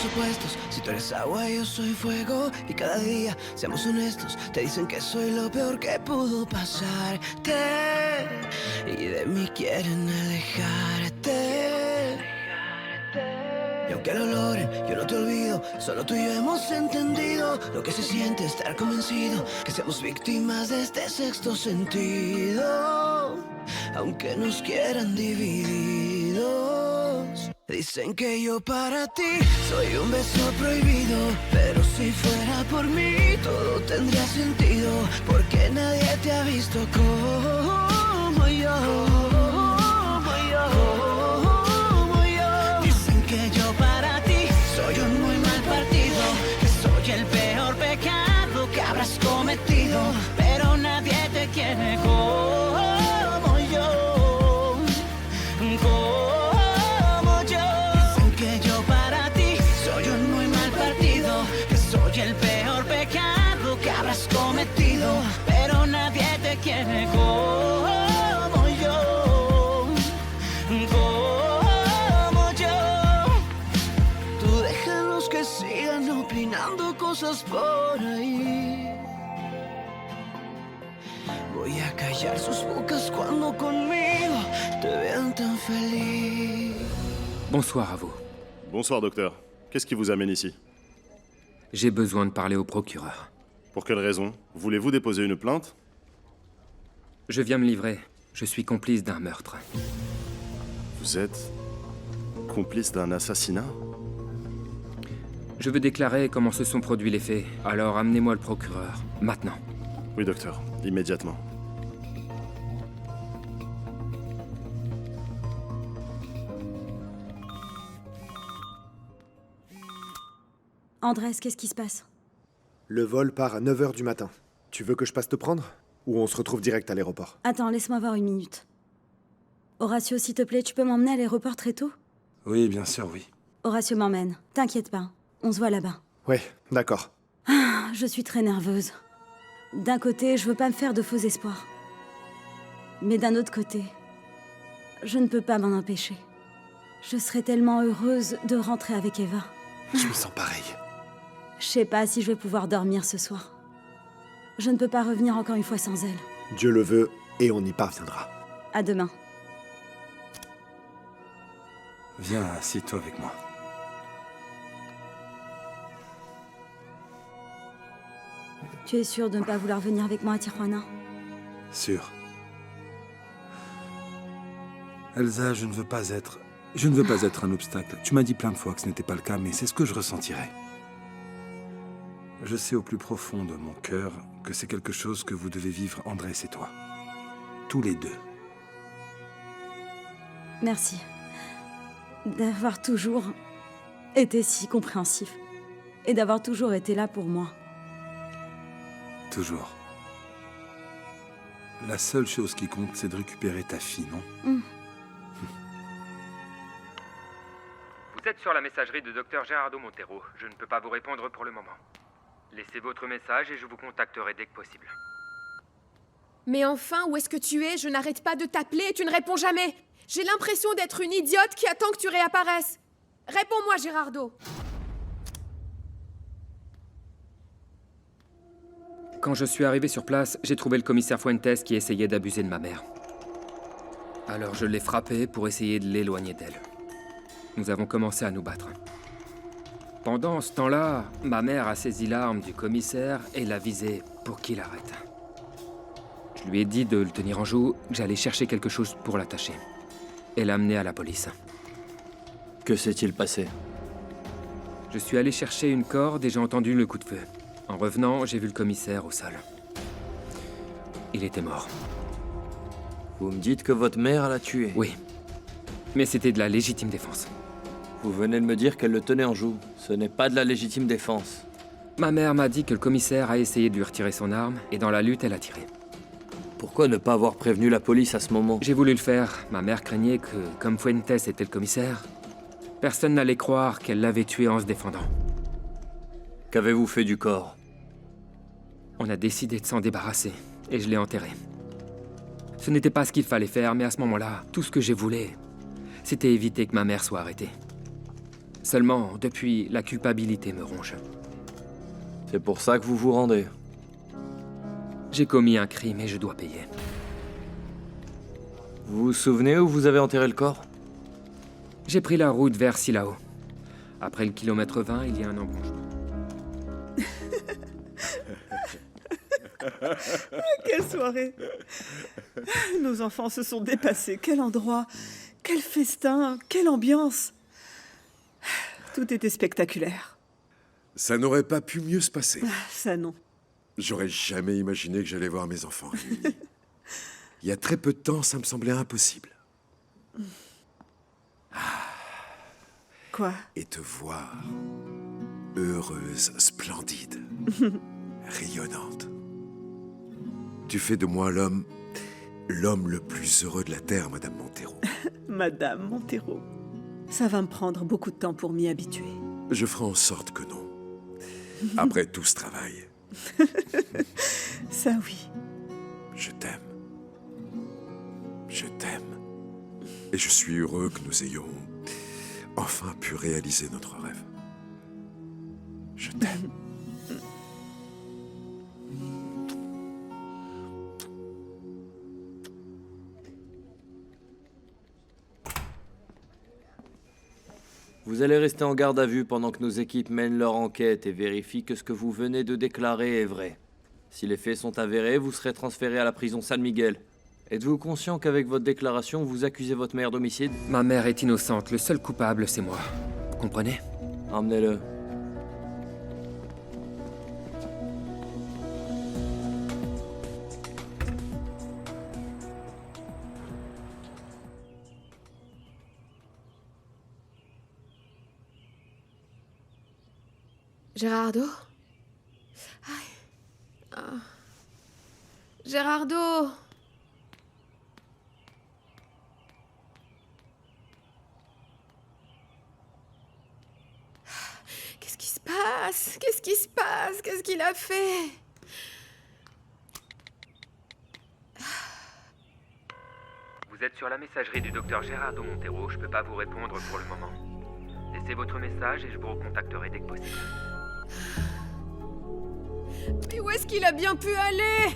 opuestos. Si tú eres agua, yo soy fuego. Y cada día, seamos honestos, te dicen que soy lo peor que pudo pasarte. Y de mí quieren alejarte. Y aunque lo logren, yo no te olvido. Solo tú y yo hemos entendido lo que se siente estar convencido que seamos víctimas de este sexto sentido. Aunque nos quieran divididos. Dicen que yo para ti soy un beso prohibido, pero si fuera por mí todo tendría sentido, porque nadie te ha visto como yo. Dicen que yo para ti soy un muy mal partido, que soy el peor pecado que habrás cometido, pero nadie te quiere como yo. Como yo. Dicen que yo para ti soy un muy mal partido, que soy el peor pecado que habrás cometido, pero nadie te quiere como yo. Como yo. Tú déjalos que sigan opinando cosas por ahí. Voy a callar sus bocas cuando conmigo te vean tan feliz. Bonsoir à vous. Bonsoir, docteur. Qu'est-ce qui vous amène ici? J'ai besoin de parler au procureur. Pour quelle raison? Voulez-vous déposer une plainte? Je viens me livrer. Je suis complice d'un meurtre. Vous êtes complice d'un assassinat? Je veux déclarer comment se sont produits les faits. Alors amenez-moi le procureur. Maintenant. Oui, docteur. Immédiatement. Andrés, qu'est-ce qui se passe? Le vol part à 9h du matin. Tu veux que je passe te prendre? Ou on se retrouve direct à l'aéroport? Attends, laisse-moi voir une minute. Horatio, s'il te plaît, tu peux m'emmener à l'aéroport très tôt? Oui, bien sûr, oui. Horatio m'emmène. T'inquiète pas, on se voit là-bas. Ouais, d'accord. Je suis très nerveuse. D'un côté, je veux pas me faire de faux espoirs. Mais d'un autre côté, je ne peux pas m'en empêcher. Je serais tellement heureuse de rentrer avec Eva. Je me sens pareil. Je sais pas si je vais pouvoir dormir ce soir. Je ne peux pas revenir encore une fois sans elle. Dieu le veut, et on y parviendra. À demain. Viens, assieds-toi avec moi. Tu es sûr de ne pas vouloir venir avec moi à Tijuana? Sûr. Elsa, je ne veux pas être un obstacle. Tu m'as dit plein de fois que ce n'était pas le cas, mais c'est ce que je ressentirais. Je sais au plus profond de mon cœur que c'est quelque chose que vous devez vivre, Andrés et toi. Tous les deux. Merci. D'avoir toujours été si compréhensif. Et d'avoir toujours été là pour moi. Toujours. La seule chose qui compte, c'est de récupérer ta fille, non? Vous êtes sur la messagerie de Dr Gerardo Montero. Je ne peux pas vous répondre pour le moment. Laissez votre message et je vous contacterai dès que possible. Mais enfin, où est-ce que tu es? Je n'arrête pas de t'appeler et tu ne réponds jamais. J'ai l'impression d'être une idiote qui attend que tu réapparaisses. Réponds-moi, Gerardo. Quand je suis arrivé sur place, j'ai trouvé le commissaire Fuentes qui essayait d'abuser de ma mère. Alors je l'ai frappé pour essayer de l'éloigner d'elle. Nous avons commencé à nous battre. Pendant ce temps-là, ma mère a saisi l'arme du commissaire et l'a visé pour qu'il arrête. Je lui ai dit de le tenir en joue, que j'allais chercher quelque chose pour l'attacher. Et l'amener à la police. Que s'est-il passé? Je suis allé chercher une corde et j'ai entendu le coup de feu. En revenant, j'ai vu le commissaire au sol. Il était mort. Vous me dites que votre mère l'a tué? Oui. Mais c'était de la légitime défense. Vous venez de me dire qu'elle le tenait en joue. Ce n'est pas de la légitime défense. Ma mère m'a dit que le commissaire a essayé de lui retirer son arme et dans la lutte, elle a tiré. Pourquoi ne pas avoir prévenu la police à ce moment? J'ai voulu le faire. Ma mère craignait que, comme Fuentes était le commissaire, personne n'allait croire qu'elle l'avait tué en se défendant. Qu'avez-vous fait du corps? On a décidé de s'en débarrasser et je l'ai enterré. Ce n'était pas ce qu'il fallait faire, mais à ce moment-là, tout ce que je voulais, c'était éviter que ma mère soit arrêtée. Seulement, depuis, la culpabilité me ronge. C'est pour ça que vous vous rendez. J'ai commis un crime et je dois payer. Vous vous souvenez où vous avez enterré le corps? J'ai pris la route vers Silao. Après le kilomètre 20, il y a un embranchement. Quelle soirée! Nos enfants se sont dépassés. Quel endroit! Quel festin! Quelle ambiance! Tout était spectaculaire. Ça n'aurait pas pu mieux se passer. Ça non. J'aurais jamais imaginé que j'allais voir mes enfants réunis. Il y a très peu de temps, ça me semblait impossible. Quoi? Et te voir, heureuse, splendide, rayonnante. Tu fais de moi l'homme le plus heureux de la Terre, Madame Montero. Madame Montero. Ça va me prendre beaucoup de temps pour m'y habituer. Je ferai en sorte que non. Après tout ce travail, Ça oui. je t'aime. Je t'aime. Et je suis heureux que nous ayons enfin pu réaliser notre rêve. Je t'aime. Vous allez rester en garde à vue pendant que nos équipes mènent leur enquête et vérifient que ce que vous venez de déclarer est vrai. Si les faits sont avérés, vous serez transféré à la prison San Miguel. Êtes-vous conscient qu'avec votre déclaration, vous accusez votre mère d'homicide? Ma mère est innocente, le seul coupable, c'est moi. Vous comprenez? Emmenez-le. Gerardo? Aïe. Ah. Gerardo! Qu'est-ce qui se passe? Qu'est-ce qui se passe? Qu'est-ce qu'il a fait? Vous êtes sur la messagerie du docteur Gerardo Montero, je peux pas vous répondre pour le moment. Laissez votre message et je vous recontacterai dès que possible. Mais où est-ce qu'il a bien pu aller?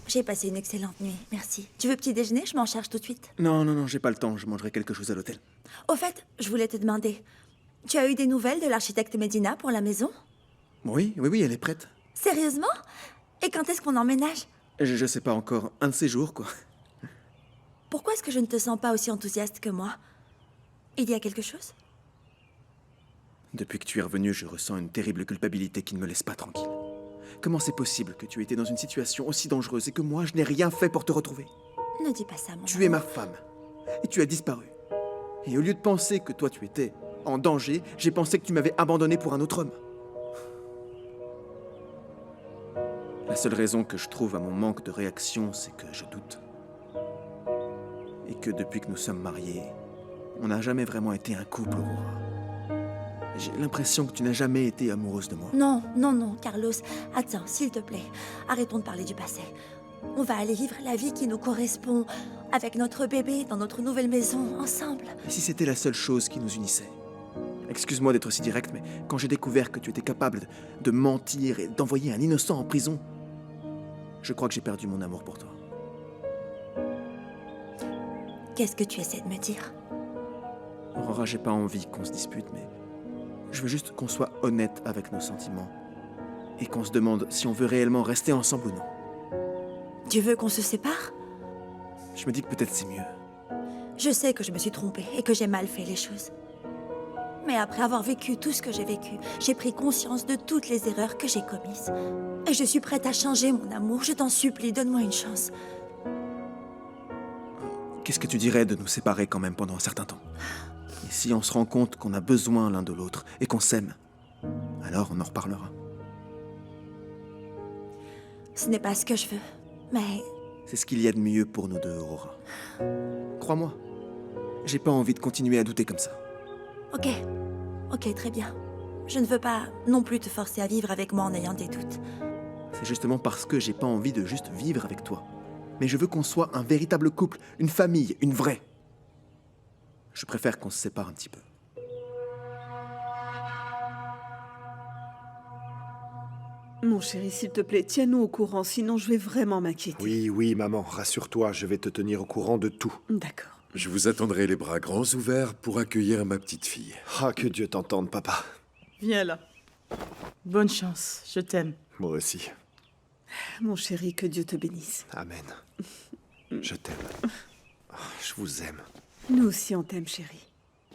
J'ai passé une excellente nuit, merci. Tu veux petit déjeuner? Je m'en charge tout de suite. Non, j'ai pas le temps, je mangerai quelque chose à l'hôtel. Au fait, je voulais te demander, tu as eu des nouvelles de l'architecte Medina pour la maison? Oui, elle est prête. Sérieusement? Et quand est-ce qu'on emménage? Je sais pas encore, un de ces jours, quoi. Pourquoi est-ce que je ne te sens pas aussi enthousiaste que moi? Il y a quelque chose? Depuis que tu es revenu, je ressens une terrible culpabilité qui ne me laisse pas tranquille. Comment c'est possible que tu aies été dans une situation aussi dangereuse et que moi, je n'ai rien fait pour te retrouver? Ne dis pas ça, mon Tu es ma femme, et tu as disparu. Et au lieu de penser que toi, tu étais en danger, j'ai pensé que tu m'avais abandonné pour un autre homme. La seule raison que je trouve à mon manque de réaction, c'est que je doute. Et que depuis que nous sommes mariés, on n'a jamais vraiment été un couple, Aurora. J'ai l'impression que tu n'as jamais été amoureuse de moi. Non, Carlos. Attends, s'il te plaît. Arrêtons de parler du passé. On va aller vivre la vie qui nous correspond, avec notre bébé, dans notre nouvelle maison, ensemble. Et si c'était la seule chose qui nous unissait? Excuse-moi d'être aussi direct, mais quand j'ai découvert que tu étais capable de mentir et d'envoyer un innocent en prison, je crois que j'ai perdu mon amour pour toi. Qu'est-ce que tu essaies de me dire? Aurora, j'ai pas envie qu'on se dispute, mais je veux juste qu'on soit honnête avec nos sentiments et qu'on se demande si on veut réellement rester ensemble ou non. Tu veux qu'on se sépare? Je me dis que peut-être c'est mieux. Je sais que je me suis trompée et que j'ai mal fait les choses. Mais après avoir vécu tout ce que j'ai vécu, j'ai pris conscience de toutes les erreurs que j'ai commises. Et je suis prête à changer, mon amour. Je t'en supplie, donne-moi une chance. Qu'est-ce que tu dirais de nous séparer quand même pendant un certain temps? Et si on se rend compte qu'on a besoin l'un de l'autre et qu'on s'aime, alors on en reparlera. Ce n'est pas ce que je veux, mais... C'est ce qu'il y a de mieux pour nous deux, Aurora. Crois-moi, j'ai pas envie de continuer à douter comme ça. Ok, très bien. Je ne veux pas non plus te forcer à vivre avec moi en ayant des doutes. C'est justement parce que j'ai pas envie de juste vivre avec toi. Mais je veux qu'on soit un véritable couple, une famille, une vraie. Je préfère qu'on se sépare un petit peu. Mon chéri, s'il te plaît, tiens-nous au courant, sinon je vais vraiment m'inquiéter. Oui, oui, maman, rassure-toi, je vais te tenir au courant de tout. D'accord. Je vous attendrai les bras grands ouverts pour accueillir ma petite fille. Ah, que Dieu t'entende, papa. Viens là. Bonne chance, je t'aime. Moi aussi. Mon chéri, que Dieu te bénisse. Amen. Je t'aime. Oh, je vous aime. Nous aussi, on t'aime, chéri.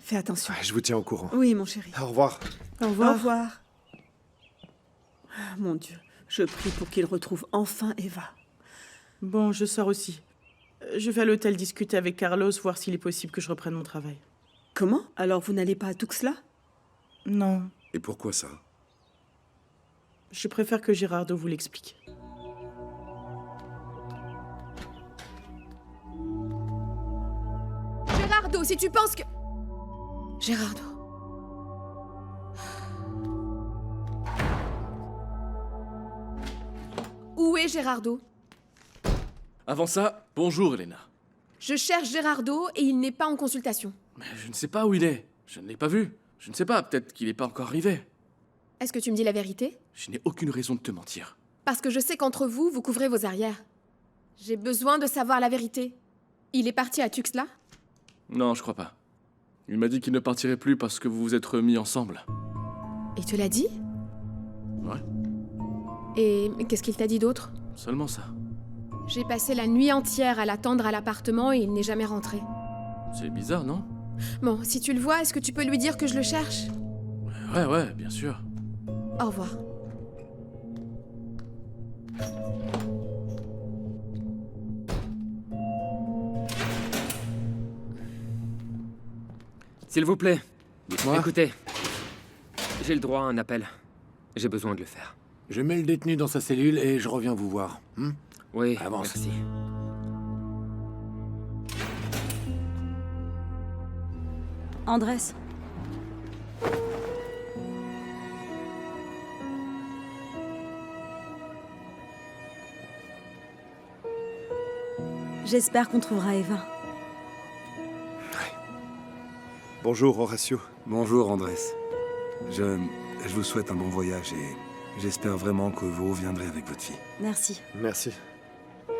Fais attention. Je vous tiens au courant. Oui, mon chéri. Au revoir. Au revoir. Au revoir. Ah, mon Dieu, je prie pour qu'il retrouve enfin Eva. Bon, je sors aussi. Je vais à l'hôtel discuter avec Carlos, voir s'il est possible que je reprenne mon travail. Comment? Alors vous n'allez pas à Tuxtla? Non, Et pourquoi ça? je préfère que Gérardo vous l'explique. Gérardo, si tu penses que... Gérardo. Où est Gérardo? Avant ça, bonjour Elena. Je cherche Gérardo et il n'est pas en consultation. Mais je ne sais pas où il est. Je ne l'ai pas vu. Je ne sais pas, peut-être qu'il n'est pas encore arrivé. Est-ce que tu me dis la vérité? Je n'ai aucune raison de te mentir. Parce que je sais qu'entre vous, vous couvrez vos arrières. J'ai besoin de savoir la vérité. Il est parti à Tuxtla? Non, je crois pas. Il m'a dit qu'il ne partirait plus parce que vous vous êtes remis ensemble. Il te l'a dit? Ouais, Et qu'est-ce qu'il t'a dit d'autre? seulement ça. J'ai passé la nuit entière à l'attendre à l'appartement et il n'est jamais rentré. C'est bizarre, non? Bon, si tu le vois, est-ce que tu peux lui dire que je le cherche? Ouais, bien sûr. Au revoir. S'il vous plaît, Dites-moi. écoutez. J'ai le droit à un appel. J'ai besoin de le faire. Je mets le détenu dans sa cellule et je reviens vous voir. Oui, Avance. merci. Andrés. J'espère qu'on trouvera Eva. Bonjour, Horacio. Bonjour, Andrés. Je vous souhaite un bon voyage et j'espère vraiment que vous reviendrez avec votre fille. Merci. Merci.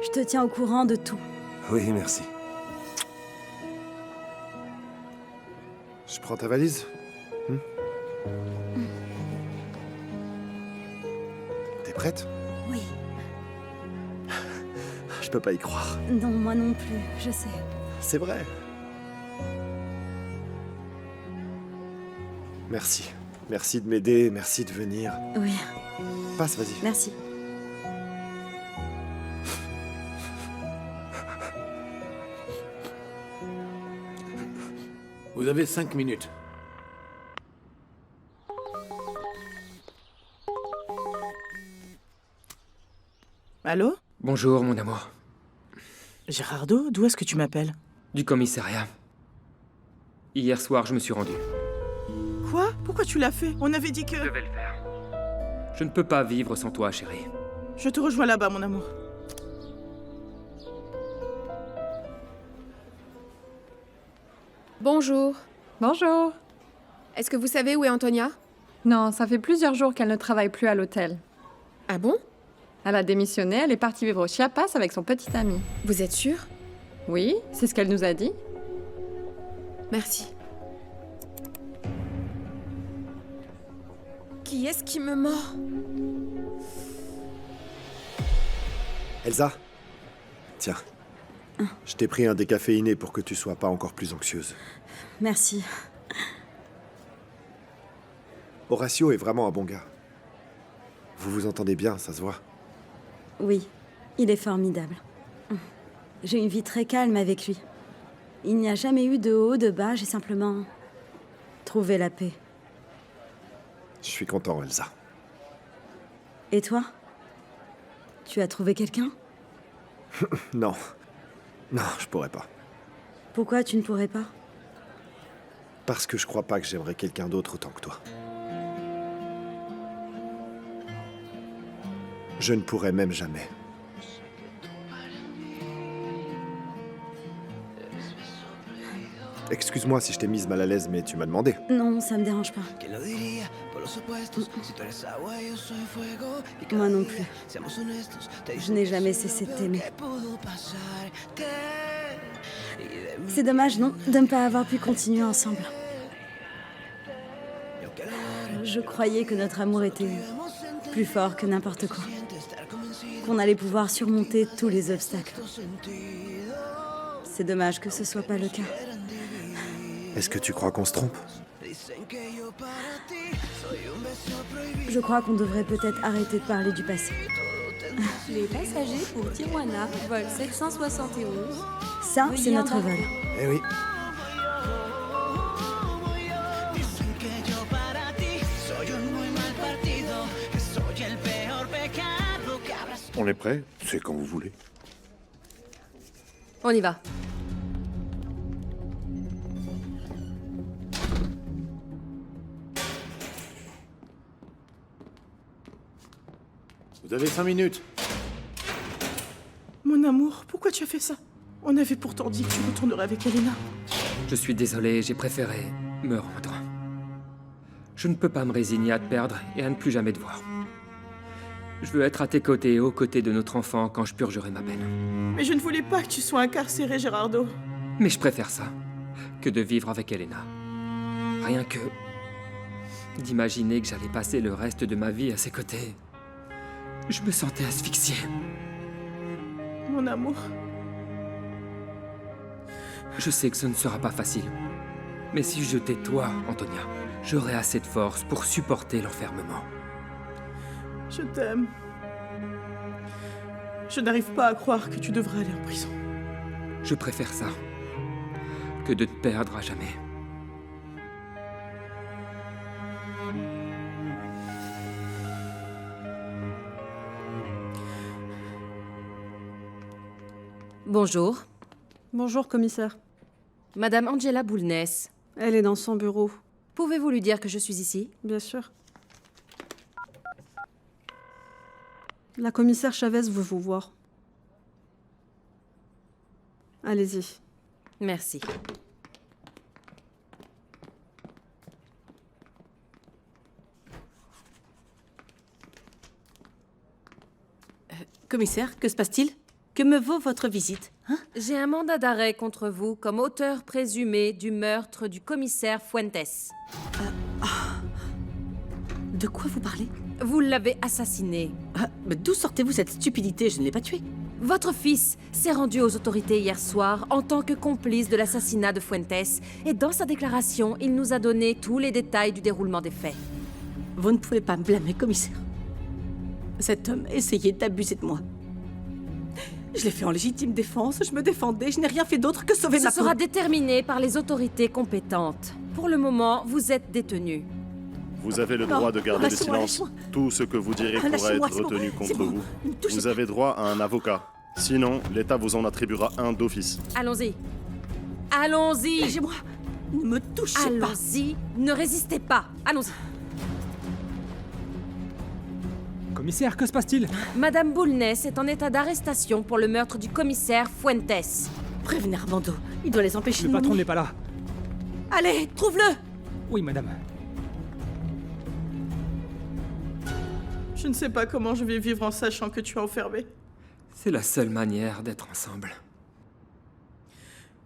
Je te tiens au courant de tout. Oui, merci. Je prends ta valise. T'es prête? Oui. Je peux pas y croire. Non, moi non plus, je sais. C'est vrai. Merci. Merci de m'aider, merci de venir. Oui, Passe, vas-y. merci. Vous avez 5 minutes. Allô? Bonjour, mon amour. Gérardo, d'où est-ce que tu m'appelles? Du commissariat. Hier soir, je me suis rendu. Quoi? Pourquoi tu l'as fait? On avait dit que... Je devais le faire. Je ne peux pas vivre sans toi, chérie. Je te rejoins là-bas, mon amour. Bonjour. Bonjour. Est-ce que vous savez où est Antonia? Non, ça fait plusieurs jours qu'elle ne travaille plus à l'hôtel. Ah bon? Elle a démissionné, elle est partie vivre au Chiapas avec son petit ami. Vous êtes sûr? Oui, c'est ce qu'elle nous a dit. Merci. Qui est-ce qui me mord? Elsa? Tiens. Je t'ai pris un décaféiné pour que tu sois pas encore plus anxieuse. Merci. Horacio est vraiment un bon gars. Vous vous entendez bien, ça se voit. Oui, il est formidable. J'ai une vie très calme avec lui. Il n'y a jamais eu de haut, de bas, j'ai simplement trouvé la paix. Je suis content, Elsa. Et toi? Tu as trouvé quelqu'un? Non. Non, je pourrais pas. Pourquoi tu ne pourrais pas? Parce que je crois pas que j'aimerais quelqu'un d'autre autant que toi. Je ne pourrais même jamais. Excuse-moi si je t'ai mise mal à l'aise, mais tu m'as demandé. Non, ça me dérange pas. Moi non plus. Je n'ai jamais cessé de t'aimer. C'est dommage, non, de ne pas avoir pu continuer ensemble. Je croyais que notre amour était plus fort que n'importe quoi. Qu'on allait pouvoir surmonter tous les obstacles. C'est dommage que ce soit pas le cas. Est-ce que tu crois qu'on se trompe? Je crois qu'on devrait peut-être arrêter de parler du passé. Les passagers pour Tijuana, vol 771. Ça, c'est notre vol. Eh oui. On est prêt? C'est quand vous voulez. On y va. Vous avez 5 minutes. Mon amour, pourquoi tu as fait ça? On avait pourtant dit que tu retournerais avec Elena. Je suis désolé, j'ai préféré me rendre. Je ne peux pas me résigner à te perdre et à ne plus jamais te voir. Je veux être à tes côtés et aux côtés de notre enfant quand je purgerai ma peine. Mais je ne voulais pas que tu sois incarcéré, Gerardo. Mais je préfère ça que de vivre avec Elena. Rien que d'imaginer que j'allais passer le reste de ma vie à ses côtés. Je me sentais asphyxié. Mon amour. Je sais que ce ne sera pas facile. Mais si je tais toi, Antonia, j'aurai assez de force pour supporter l'enfermement. Je t'aime. Je n'arrive pas à croire que tu devrais aller en prison. Je préfère ça que de te perdre à jamais. Bonjour. Bonjour, commissaire. Madame Angela Boulness. Elle est dans son bureau. Pouvez-vous lui dire que je suis ici? Bien sûr. La commissaire Chavez veut vous voir. Allez-y. Merci. Commissaire, que se passe-t-il? Que me vaut votre visite, hein? J'ai un mandat d'arrêt contre vous comme auteur présumé du meurtre du commissaire Fuentes. De quoi vous parlez? Vous l'avez assassiné. Mais d'où sortez-vous cette stupidité? Je ne l'ai pas tué. Votre fils s'est rendu aux autorités hier soir en tant que complice de l'assassinat de Fuentes et dans sa déclaration, il nous a donné tous les détails du déroulement des faits. Vous ne pouvez pas me blâmer, commissaire. Cet homme essayait d'abuser de moi. Je l'ai fait en légitime défense, je me défendais, je n'ai rien fait d'autre que sauver ma peau. Ce sera déterminé par les autorités compétentes. Pour le moment, vous êtes détenu. Vous avez le droit de garder le silence. Tout ce que vous direz pourra être retenu contre vous. Vous avez droit à un avocat. Sinon, l'État vous en attribuera un d'office. Allons-y. Allons-y. Lâchez-moi. Ne me touchez pas. Allons-y. Ne résistez pas. Allons-y. Commissaire, que se passe-t-il? Madame Boulness est en état d'arrestation pour le meurtre du commissaire Fuentes. Prévenez Armando. Il doit les empêcher de Le patron n'est pas là. Allez, trouve-le. Oui, madame. Je ne sais pas comment je vais vivre en sachant que tu es enfermé. C'est la seule manière d'être ensemble.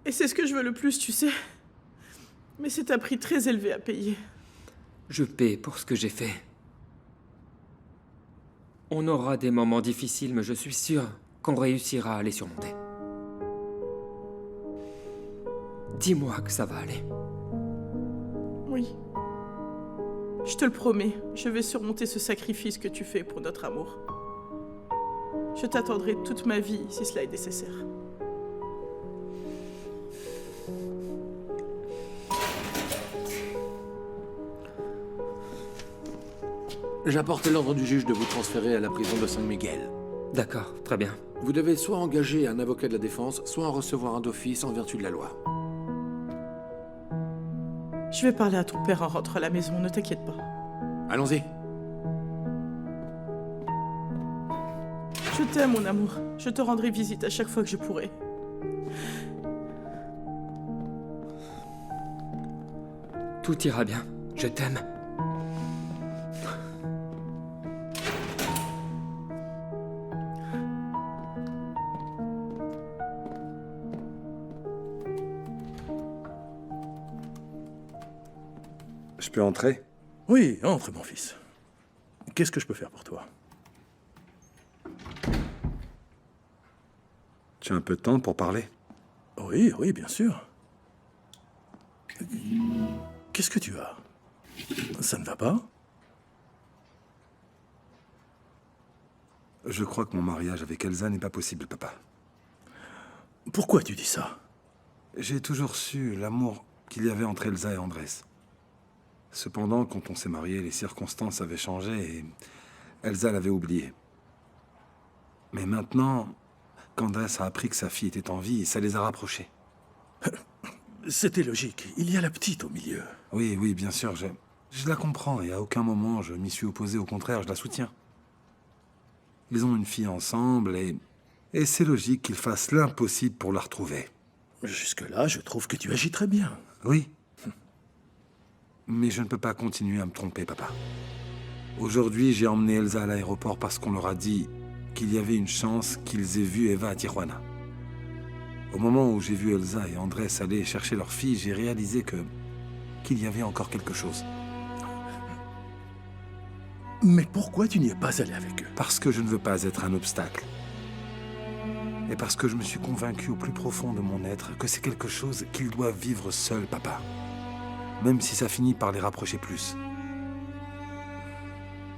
Et c'est ce que je veux le plus, tu sais. Mais c'est un prix très élevé à payer. Je paie pour ce que j'ai fait. On aura des moments difficiles, mais je suis sûr qu'on réussira à les surmonter. Dis-moi que ça va aller. Oui. Je te le promets, je vais surmonter ce sacrifice que tu fais pour notre amour. Je t'attendrai toute ma vie si cela est nécessaire. J'apporte l'ordre du juge de vous transférer à la prison de San Miguel. D'accord, très bien. Vous devez soit engager un avocat de la défense, soit en recevoir un d'office en vertu de la loi. Je vais parler à ton père en rentrant à la maison, ne t'inquiète pas. Allons-y. Je t'aime, mon amour. Je te rendrai visite à chaque fois que je pourrai. Tout ira bien. Je t'aime. Je peux entrer? Oui, entre, mon fils. Qu'est-ce que je peux faire pour toi? Tu as un peu de temps pour parler? Oui, oui, bien sûr. Qu'est-ce que tu as? Ça ne va pas? Je crois que mon mariage avec Elsa n'est pas possible, papa. Pourquoi tu dis ça? J'ai toujours su l'amour qu'il y avait entre Elsa et Andrés. Cependant, quand on s'est mariés, les circonstances avaient changé et Elsa l'avait oublié. Mais maintenant, qu'Andrés a appris que sa fille était en vie, ça les a rapprochés. C'était logique. Il y a la petite au milieu. Oui, oui, bien sûr, je la comprends et à aucun moment je m'y suis opposé, au contraire, je la soutiens. Ils ont une fille ensemble et c'est logique qu'ils fassent l'impossible pour la retrouver. Jusque-là, je trouve que tu agis très bien. Oui. Mais je ne peux pas continuer à me tromper, papa. Aujourd'hui, j'ai emmené Elsa à l'aéroport parce qu'on leur a dit qu'il y avait une chance qu'ils aient vu Eva à Tijuana. Au moment où j'ai vu Elsa et Andrés aller chercher leur fille, j'ai réalisé qu'il y avait encore quelque chose. Mais pourquoi tu n'y es pas allé avec eux? Parce que je ne veux pas être un obstacle. Et parce que je me suis convaincu au plus profond de mon être que c'est quelque chose qu'ils doivent vivre seuls, papa. Même si ça finit par les rapprocher plus.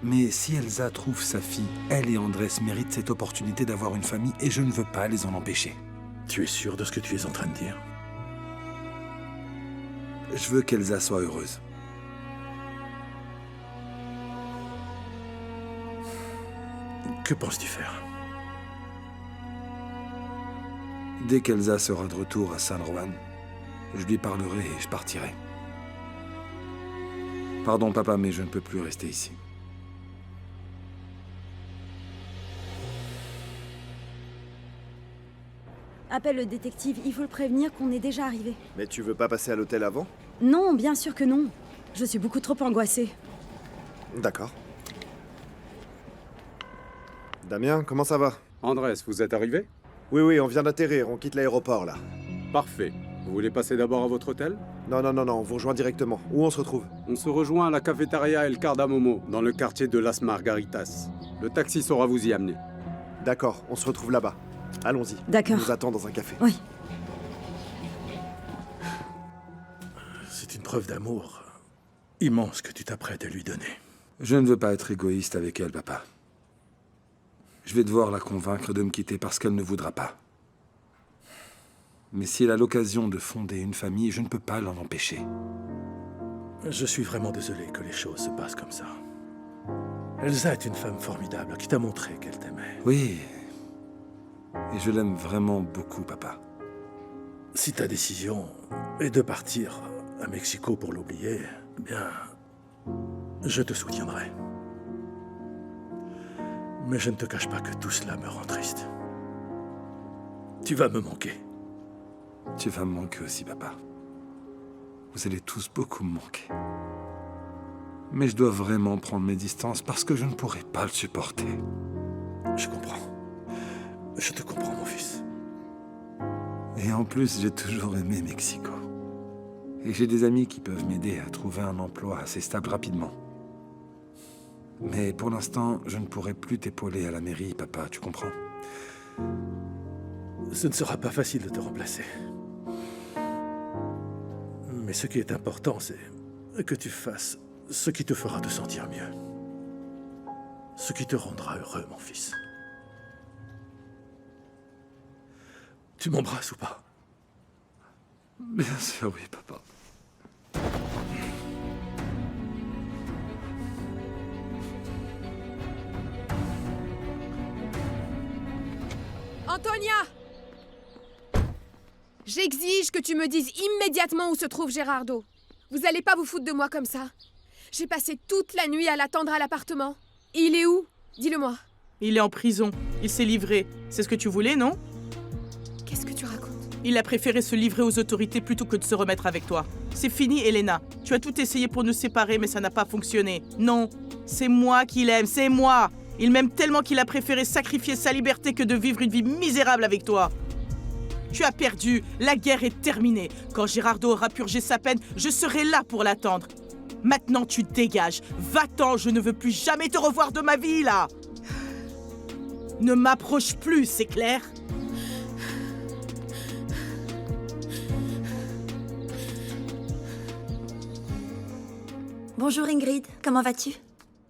Mais si Elsa trouve sa fille, elle et Andrés méritent cette opportunité d'avoir une famille et je ne veux pas les en empêcher. Tu es sûr de ce que tu es en train de dire? Je veux qu'Elsa soit heureuse. Que penses-tu faire? Dès qu'Elsa sera de retour à San Juan, je lui parlerai et je partirai. Pardon, papa, mais je ne peux plus rester ici. Appelle le détective, il faut le prévenir qu'on est déjà arrivé. Mais tu veux pas passer à l'hôtel avant? Non, bien sûr que non. Je suis beaucoup trop angoissée. D'accord. Damien, comment ça va? Andrés, vous êtes arrivé? Oui, on vient d'atterrir, on quitte l'aéroport là. Parfait. Vous voulez passer d'abord à votre hôtel? Non, on vous rejoint directement. Où on se retrouve? On se rejoint à la cafétéria El Cardamomo, dans le quartier de Las Margaritas. Le taxi saura vous y amener. D'accord, on se retrouve là-bas. Allons-y. D'accord. On nous attend dans un café. Oui. C'est une preuve d'amour immense que tu t'apprêtes à lui donner. Je ne veux pas être égoïste avec elle, papa. Je vais devoir la convaincre de me quitter parce qu'elle ne voudra pas. Mais si elle a l'occasion de fonder une famille, je ne peux pas l'en empêcher. Je suis vraiment désolé que les choses se passent comme ça. Elsa est une femme formidable qui t'a montré qu'elle t'aimait. Oui. Et je l'aime vraiment beaucoup, papa. Si ta décision est de partir à Mexico pour l'oublier, eh bien, je te soutiendrai. Mais je ne te cache pas que tout cela me rend triste. Tu vas me manquer. Tu vas me manquer aussi, papa. Vous allez tous beaucoup me manquer. Mais je dois vraiment prendre mes distances parce que je ne pourrai pas le supporter. Je comprends. Je te comprends, mon fils. Et en plus, j'ai toujours aimé Mexico. Et j'ai des amis qui peuvent m'aider à trouver un emploi assez stable rapidement. Mais pour l'instant, je ne pourrai plus t'épauler à la mairie, papa, tu comprends? Ce ne sera pas facile de te remplacer. Mais ce qui est important, c'est que tu fasses ce qui te fera te sentir mieux. Ce qui te rendra heureux, mon fils. Tu m'embrasses ou pas? Bien sûr, oui, papa. Antonia! J'exige que tu me dises immédiatement où se trouve Gerardo. Vous allez pas vous foutre de moi comme ça. J'ai passé toute la nuit à l'attendre à l'appartement. Il est où? Dis-le-moi. Il est en prison. Il s'est livré. C'est ce que tu voulais, non? Qu'est-ce que tu racontes? Il a préféré se livrer aux autorités plutôt que de se remettre avec toi. C'est fini, Elena. Tu as tout essayé pour nous séparer, mais ça n'a pas fonctionné. Non, c'est moi qui l'aime, c'est moi. Il m'aime tellement qu'il a préféré sacrifier sa liberté que de vivre une vie misérable avec toi. Tu as perdu, la guerre est terminée. Quand Gérardo aura purgé sa peine, je serai là pour l'attendre. Maintenant, tu dégages. Va-t'en, je ne veux plus jamais te revoir de ma vie, là. Ne m'approche plus, c'est clair ? Bonjour Ingrid, comment vas-tu?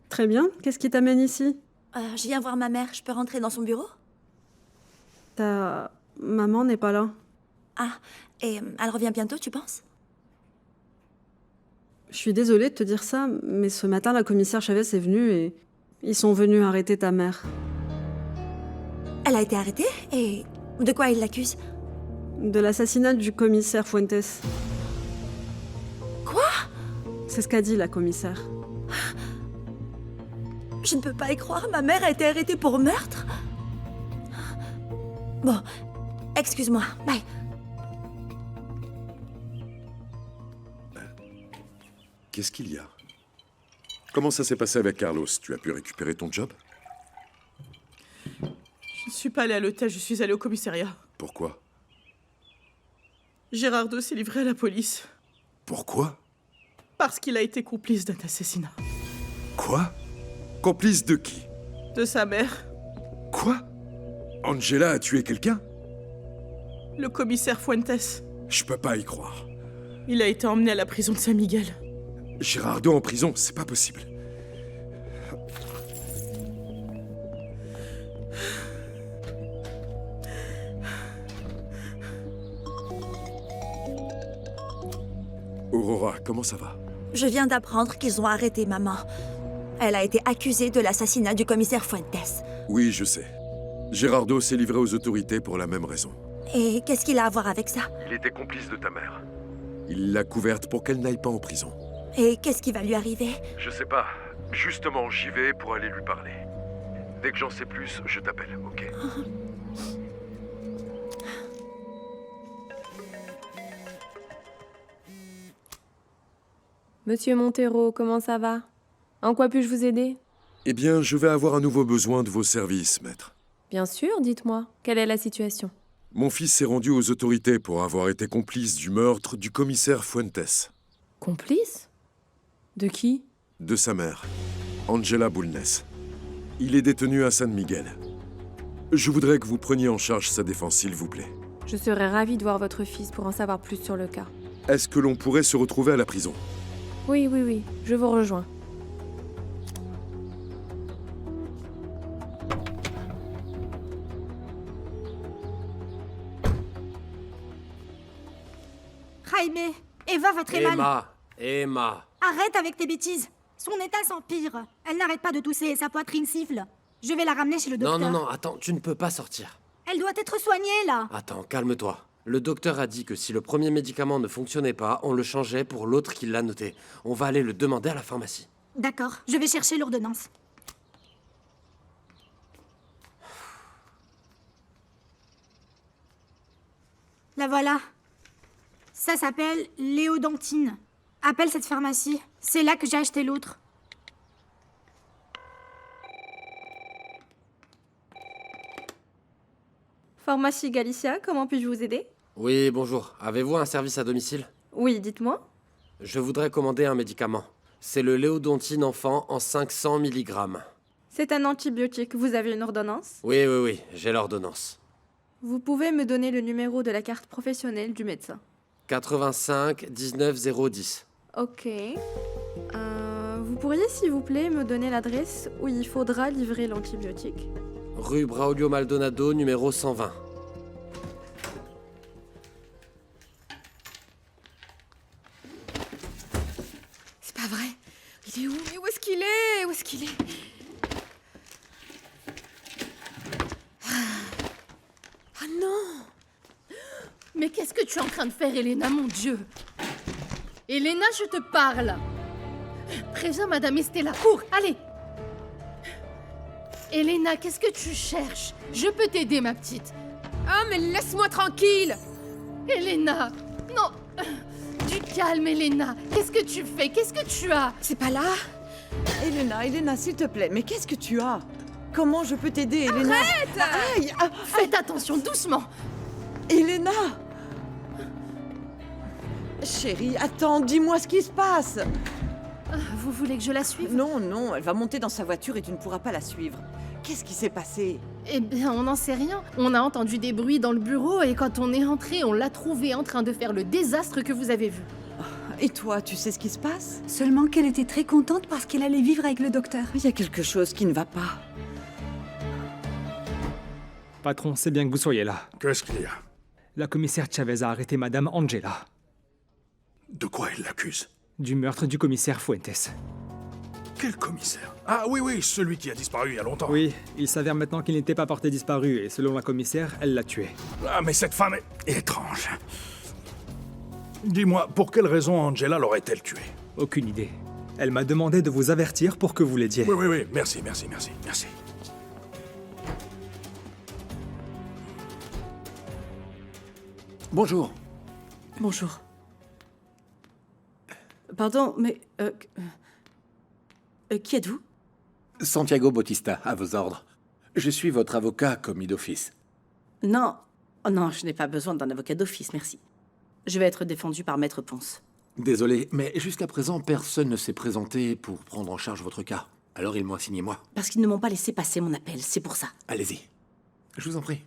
Très bien, qu'est-ce qui t'amène ici? Je viens voir ma mère, je peux rentrer dans son bureau? Ta maman n'est pas là. Ah, et elle revient bientôt, tu penses? Je suis désolée de te dire ça, mais ce matin, la commissaire Chavez est venue et ils sont venus arrêter ta mère. Elle a été arrêtée? Et de quoi ils l'accusent? De l'assassinat du commissaire Fuentes. Quoi? C'est ce qu'a dit la commissaire. Je ne peux pas y croire, ma mère a été arrêtée pour meurtre? Bon, excuse-moi, bye. Qu'est-ce qu'il y a? Comment ça s'est passé avec Carlos? Tu as pu récupérer ton job? Je ne suis pas allée à l'hôtel, je suis allée au commissariat. Pourquoi? Gérardo s'est livré à la police. Pourquoi? Parce qu'il a été complice d'un assassinat. Quoi? Complice de qui? De sa mère. Quoi? Angela a tué quelqu'un? Le commissaire Fuentes. Je peux pas y croire. Il a été emmené à la prison de Saint-Miguel. Gérardo en prison, c'est pas possible. Aurora, comment ça va? Je viens d'apprendre qu'ils ont arrêté maman. Elle a été accusée de l'assassinat du commissaire Fuentes. Oui, je sais. Gérardo s'est livré aux autorités pour la même raison. Et qu'est-ce qu'il a à voir avec ça? Il était complice de ta mère. Il l'a couverte pour qu'elle n'aille pas en prison. Et qu'est-ce qui va lui arriver? Je sais pas. Justement, j'y vais pour aller lui parler. Dès que j'en sais plus, je t'appelle, ok? Monsieur Montero, comment ça va? En quoi puis-je vous aider? Eh bien, je vais avoir un nouveau besoin de vos services, maître. Bien sûr, dites-moi. Quelle est la situation? Mon fils s'est rendu aux autorités pour avoir été complice du meurtre du commissaire Fuentes. Complice? De qui? De sa mère, Angela Bulnes. Il est détenu à San Miguel. Je voudrais que vous preniez en charge sa défense, s'il vous plaît. Je serais ravie de voir votre fils pour en savoir plus sur le cas. Est-ce que l'on pourrait se retrouver à la prison? Oui, je vous rejoins. Jaime, Eva va très mal. Emma. Arrête avec tes bêtises. Son état s'empire. Elle n'arrête pas de tousser et sa poitrine siffle. Je vais la ramener chez le docteur. Non, attends, tu ne peux pas sortir. Elle doit être soignée, là. Attends, calme-toi. Le docteur a dit que si le premier médicament ne fonctionnait pas, on le changeait pour l'autre qui l'a noté. On va aller le demander à la pharmacie. D'accord, je vais chercher l'ordonnance. La voilà. Ça s'appelle Léodentine. Appelle cette pharmacie. C'est là que j'ai acheté l'autre. Pharmacie Galicia, comment puis-je vous aider? Oui, bonjour. Avez-vous un service à domicile? Oui, dites-moi. Je voudrais commander un médicament. C'est le Léodontine enfant en 500 mg. C'est un antibiotique. Vous avez une ordonnance? Oui, j'ai l'ordonnance. Vous pouvez me donner le numéro de la carte professionnelle du médecin? 85 19 010. Ok. Vous pourriez, s'il vous plaît, me donner l'adresse où il faudra livrer l'antibiotique? Rue Braulio Maldonado, numéro 120. C'est pas vrai. Il est où? Mais où est-ce qu'il est? Où est-ce qu'il est? Ah non! Mais qu'est-ce que tu es en train de faire, Elena, mon Dieu? Elena, je te parle. Préviens Madame Estella, cours, allez. Elena, qu'est-ce que tu cherches? Je peux t'aider, ma petite. Ah, mais laisse-moi tranquille! Elena! Non! Du calme, Elena! Qu'est-ce que tu fais? Qu'est-ce que tu as? C'est pas là? Elena, s'il te plaît, mais qu'est-ce que tu as? Comment je peux t'aider, Elena? Arrête! Aïe! Faites attention, doucement! Elena! Chérie, attends, dis-moi ce qui se passe. Vous voulez que je la suive? Non, elle va monter dans sa voiture et tu ne pourras pas la suivre. Qu'est-ce qui s'est passé? Eh bien, on n'en sait rien. On a entendu des bruits dans le bureau et quand on est entré, on l'a trouvée en train de faire le désastre que vous avez vu. Et toi, tu sais ce qui se passe? Seulement qu'elle était très contente parce qu'elle allait vivre avec le docteur. Il y a quelque chose qui ne va pas. Patron, c'est bien que vous soyez là. Qu'est-ce qu'il y a? La commissaire Chavez a arrêté Madame Angela. De quoi elle l'accuse? Du meurtre du commissaire Fuentes. Quel commissaire? Ah oui, celui qui a disparu il y a longtemps. Oui, il s'avère maintenant qu'il n'était pas porté disparu et selon la commissaire, elle l'a tué. Ah, mais cette femme est étrange. Dis-moi, pour quelle raison Angela l'aurait-elle tué? Aucune idée. Elle m'a demandé de vous avertir pour que vous l'aidiez. Oui, merci. Bonjour. Bonjour. Pardon, mais... qui êtes-vous? Santiago Bautista, à vos ordres. Je suis votre avocat commis d'office. Non. Oh non, je n'ai pas besoin d'un avocat d'office, merci. Je vais être défendu par Maître Ponce. Désolé, mais jusqu'à présent, personne ne s'est présenté pour prendre en charge votre cas. Alors ils m'ont assigné moi. Parce qu'ils ne m'ont pas laissé passer mon appel, c'est pour ça. Allez-y. Je vous en prie.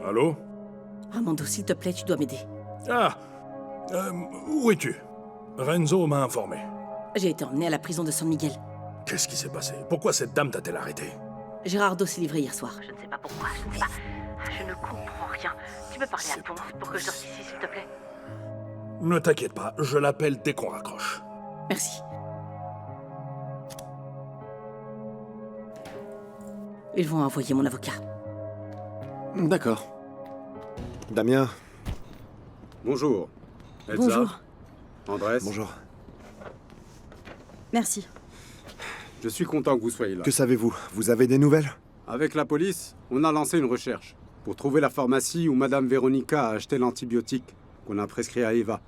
Allô? Armando, s'il te plaît, tu dois m'aider. Ah! Où es-tu? Renzo m'a informé. J'ai été emmené à la prison de San Miguel. Qu'est-ce qui s'est passé? Pourquoi cette dame t'a-t-elle arrêté? Gerardo s'est livré hier soir. Je ne sais pas pourquoi, je ne comprends rien. Tu peux parler à Ponce pour que je sorte ici, s'il te plaît? Ne t'inquiète pas, je l'appelle dès qu'on raccroche. Merci. Ils vont envoyer mon avocat. D'accord. Damien. Bonjour. Elsa. Bonjour. Andrés. Bonjour. Merci. Je suis content que vous soyez là. Que savez-vous? Vous avez des nouvelles? Avec la police, on a lancé une recherche pour trouver la pharmacie où Madame Véronica a acheté l'antibiotique qu'on a prescrit à Eva.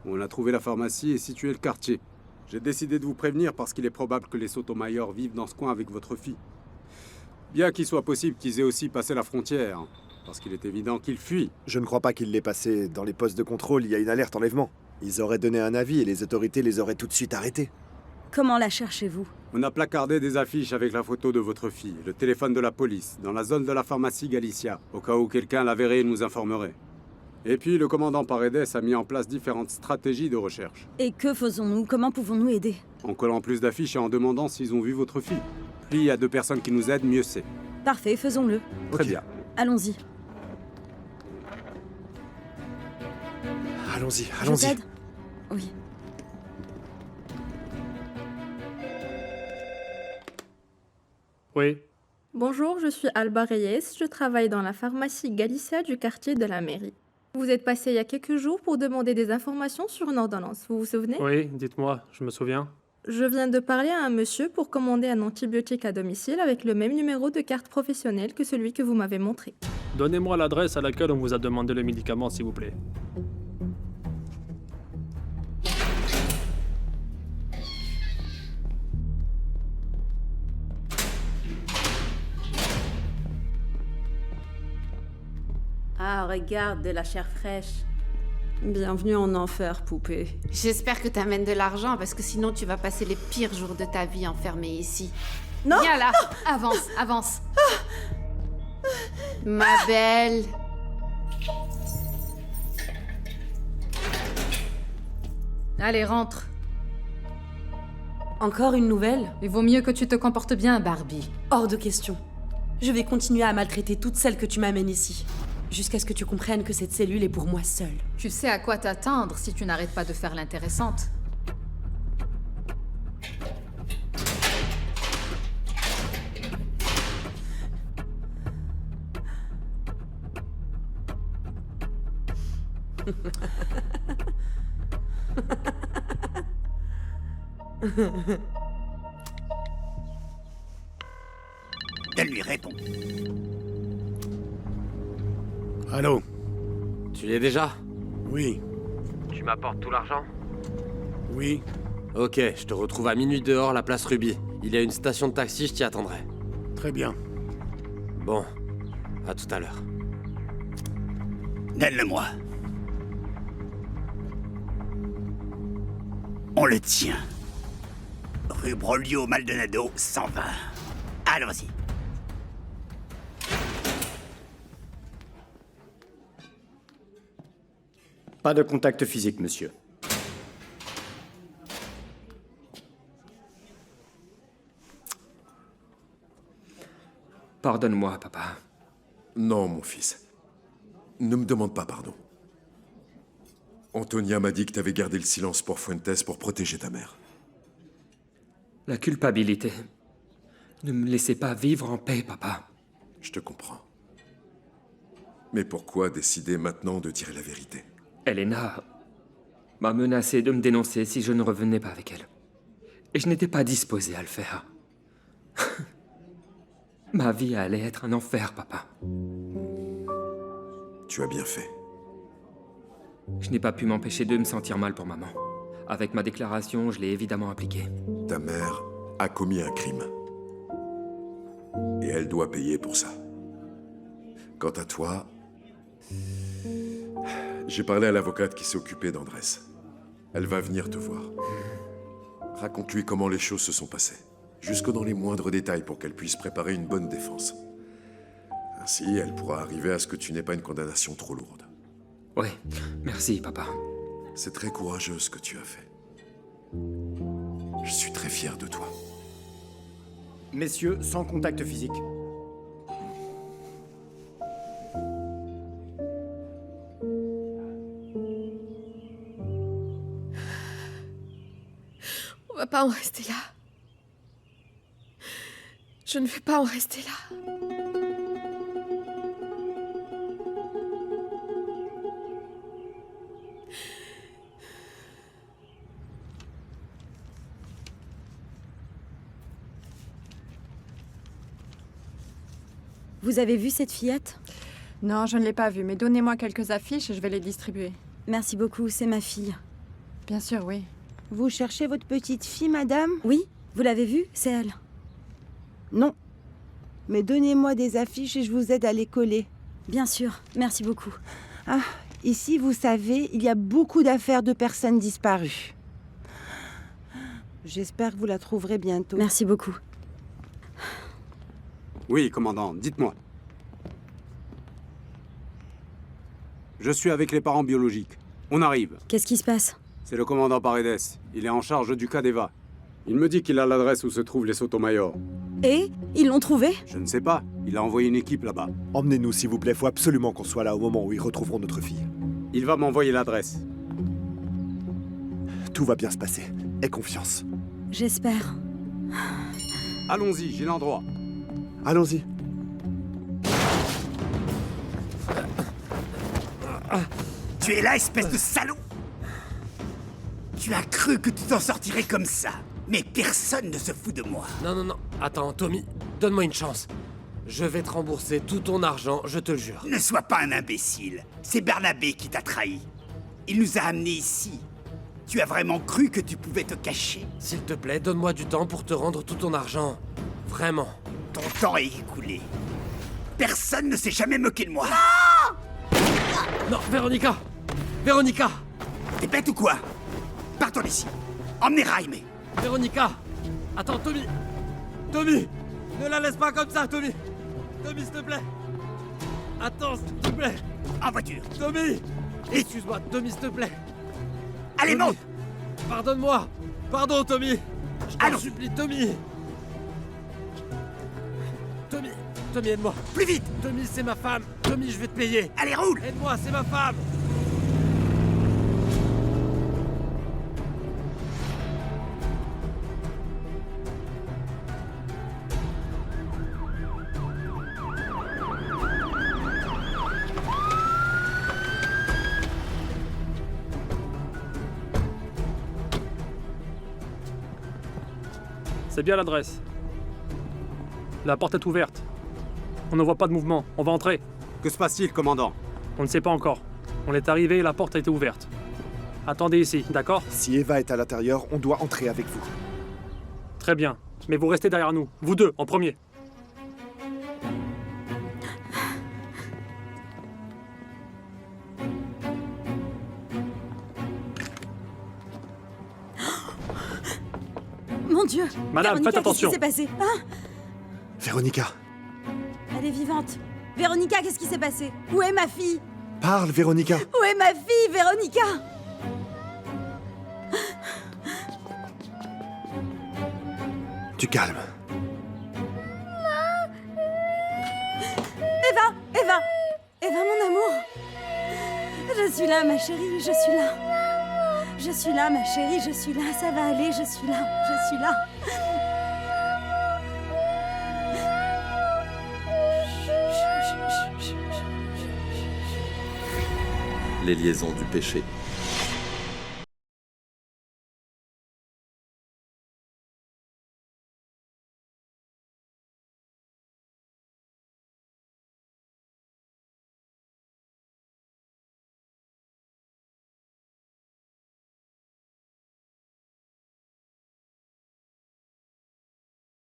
On a trouvé la pharmacie et situé le quartier. J'ai décidé de vous prévenir parce qu'il est probable que les Sotomayor vivent dans ce coin avec votre fille. Bien qu'il soit possible qu'ils aient aussi passé la frontière, parce qu'il est évident qu'ils fuient. Je ne crois pas qu'ils l'aient passé. Dans les postes de contrôle, il y a une alerte enlèvement. Ils auraient donné un avis et les autorités les auraient tout de suite arrêtés. Comment la cherchez-vous? On a placardé des affiches avec la photo de votre fille, le téléphone de la police, dans la zone de la pharmacie Galicia, au cas où quelqu'un la verrait et nous informerait. Et puis, le commandant Paredes a mis en place différentes stratégies de recherche. Et que faisons-nous? Comment pouvons-nous aider? En collant plus d'affiches et en demandant s'ils ont vu votre fille. Plus il y a 2 personnes qui nous aident, mieux c'est. Parfait, faisons-le. Très bien. Allons-y. Allons-y. Je t'aide? Oui. Oui. Bonjour, je suis Alba Reyes, je travaille dans la pharmacie Galicia du quartier de la mairie. Vous êtes passé il y a quelques jours pour demander des informations sur une ordonnance, vous vous souvenez? Oui, dites-moi, je me souviens. Je viens de parler à un monsieur pour commander un antibiotique à domicile avec le même numéro de carte professionnelle que celui que vous m'avez montré. Donnez-moi l'adresse à laquelle on vous a demandé le médicament, s'il vous plaît. Ah, regarde, de la chair fraîche. Bienvenue en enfer, poupée. J'espère que t'amènes de l'argent parce que sinon tu vas passer les pires jours de ta vie enfermée ici. Non! Viens là, Non. avance. Ma belle. Allez, rentre. Encore une nouvelle? Il vaut mieux que tu te comportes bien, Barbie. Hors de question. Je vais continuer à maltraiter toutes celles que tu m'amènes ici. Jusqu'à ce que tu comprennes que cette cellule est pour moi seule. Tu sais à quoi t'attendre si tu n'arrêtes pas de faire l'intéressante. Elle lui répond. Allô? Tu y es déjà? Oui. Tu m'apportes tout l'argent? Oui. Ok, je te retrouve à minuit dehors, la place Ruby. Il y a une station de taxi, je t'y attendrai. Très bien. Bon, à tout à l'heure. Donne-le-moi. On le tient. Rue Broglio Maldonado, 120. Allons-y. Pas de contact physique, monsieur. Pardonne-moi, papa. Non, mon fils. Ne me demande pas pardon. Antonia m'a dit que t'avais gardé le silence pour Fuentes pour protéger ta mère. La culpabilité. Ne me laissez pas vivre en paix, papa. Je te comprends. Mais pourquoi décider maintenant de dire la vérité? Elena m'a menacé de me dénoncer si je ne revenais pas avec elle. Et je n'étais pas disposé à le faire. Ma vie allait être un enfer, papa. Tu as bien fait. Je n'ai pas pu m'empêcher de me sentir mal pour maman. Avec ma déclaration, je l'ai évidemment appliquée. Ta mère a commis un crime. Et elle doit payer pour ça. Quant à toi, j'ai parlé à l'avocate qui s'est occupée d'Andrés. Elle va venir te voir. Raconte-lui comment les choses se sont passées, jusque dans les moindres détails pour qu'elle puisse préparer une bonne défense. Ainsi, elle pourra arriver à ce que tu n'aies pas une condamnation trop lourde. Oui, merci, papa. C'est très courageux ce que tu as fait. Je suis très fier de toi. Messieurs, sans contact physique. On va pas en rester là. Je ne vais pas en rester là. Vous avez vu cette fillette? Non, je ne l'ai pas vue, mais donnez-moi quelques affiches et je vais les distribuer. Merci beaucoup, c'est ma fille. Bien sûr, oui. Vous cherchez votre petite fille, madame? Oui, vous l'avez vue? C'est elle. Non. Mais donnez-moi des affiches et je vous aide à les coller. Bien sûr, merci beaucoup. Ah, ici, vous savez, il y a beaucoup d'affaires de personnes disparues. J'espère que vous la trouverez bientôt. Merci beaucoup. Oui, commandant, dites-moi. Je suis avec les parents biologiques. On arrive. Qu'est-ce qui se passe? C'est le commandant Paredes. Il est en charge du cas d'Eva. Il me dit qu'il a l'adresse où se trouvent les Sotomayor. Et ils l'ont trouvé? Je ne sais pas. Il a envoyé une équipe là-bas. Emmenez-nous, s'il vous plaît. Faut absolument qu'on soit là au moment où ils retrouveront notre fille. Il va m'envoyer l'adresse. Tout va bien se passer. Aie confiance. J'espère. Allons-y, j'ai l'endroit. Allons-y. Tu es là, espèce de salaud! Tu as cru que tu t'en sortirais comme ça, mais personne ne se fout de moi. Non, non, non. Attends, Tommy, donne-moi une chance. Je vais te rembourser tout ton argent, je te le jure. Ne sois pas un imbécile. C'est Bernabé qui t'a trahi. Il nous a amenés ici. Tu as vraiment cru que tu pouvais te cacher? S'il te plaît, donne-moi du temps pour te rendre tout ton argent. Vraiment. Ton temps est écoulé. Personne ne s'est jamais moqué de moi. Non, Véronica! Véronica! T'es bête ou quoi? Partons d'ici. Emmenez Raime. Véronica! Attends, Tommy! Tommy! Ne la laisse pas comme ça, Tommy! Tommy, s'il te plaît! Attends, s'il te plaît! En voiture. Tommy! Excuse-moi, Tommy, s'il te plaît! Allez, Tommy, monte! Pardonne-moi! Pardon, Tommy! Je t'en supplie, Tommy! Tommy! Tommy, aide-moi! Plus vite! Tommy, c'est ma femme! Tommy, je vais te payer! Allez, roule! Aide-moi, c'est ma femme! C'est bien l'adresse. La porte est ouverte. On ne voit pas de mouvement. On va entrer. Que se passe-t-il, commandant? On ne sait pas encore. On est arrivé et la porte a été ouverte. Attendez ici, d'accord? Si Eva est à l'intérieur, on doit entrer avec vous. Très bien. Mais vous restez derrière nous. Vous deux, en premier. Mon Dieu! Madame, Véronica, faites attention. Qu'est-ce qui s'est passé? Hein? Véronica, Elle est vivante. Véronica, qu'est-ce qui s'est passé? Où est ma fille? parle, Véronica. Où est ma fille, Véronica? Du calme. Eva, mon amour. Je suis là, ma chérie, je suis là. Je suis là, ma chérie, je suis là. Ça va aller, je suis là, je suis là. Les liaisons du péché.